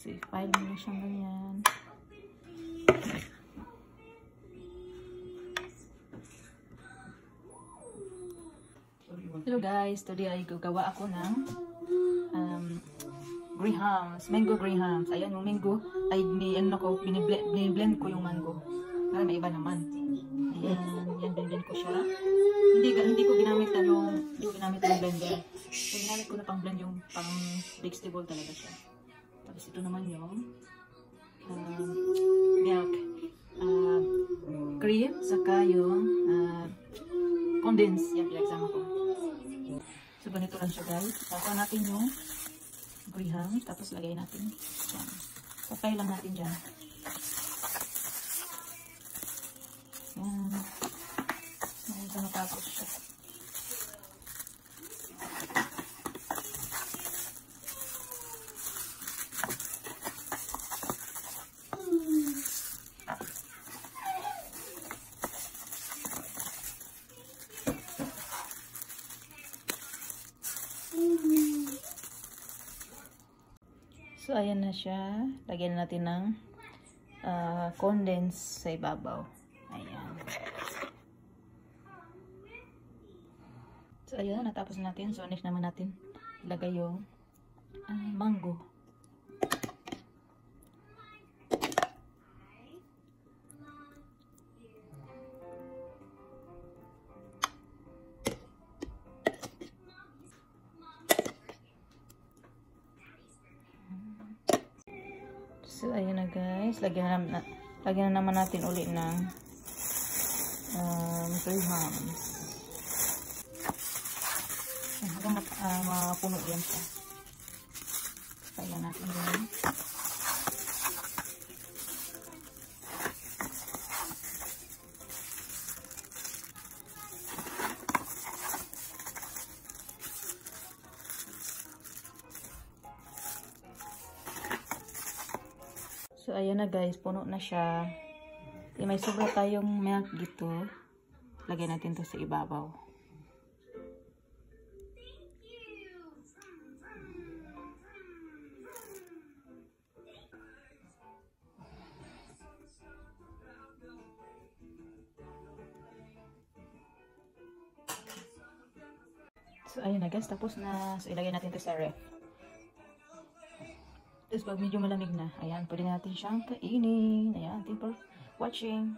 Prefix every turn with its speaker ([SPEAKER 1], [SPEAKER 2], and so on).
[SPEAKER 1] So, i-file mo na siyang ganyan. Hello guys, today ay gagawa ako ng grahams, mango grahams. Ayan yung mango ay biniblend ko yung mango. Para may iba naman. Ayan, yan blend ko siya. Hindi ko ginamit yung blender. So, ginamit ko na pang blend yung pang vegetable talaga siya. Tapos ito naman yung milk, cream, saka yung condense. Yan, pinagsama ko. So, ganito lang siya guys. Tapos natin yung grahams, tapos lagay natin yan. Patay lang natin dyan. Yan. Ito natapos siya. So, ayan na siya. Lagyan natin ng condense sa ibabaw. Ayan. So, ayan. Natapos natin. So, next naman natin ilagay yung mango. So, ayan na guys. Lagyan na naman natin uli ng grahams. Hanggang mapuno yan siya. Ayan natin yan. So, ayan na guys, puno na siya. May sobra tayong milk dito. Lagyan natin to sa ibabaw. So, ayan na guys, tapos na. So, ilagay natin to sa ref. Tapos pag medyo malamig na, ayan, pwede natin siyang kainin. Ayan, thank you for watching.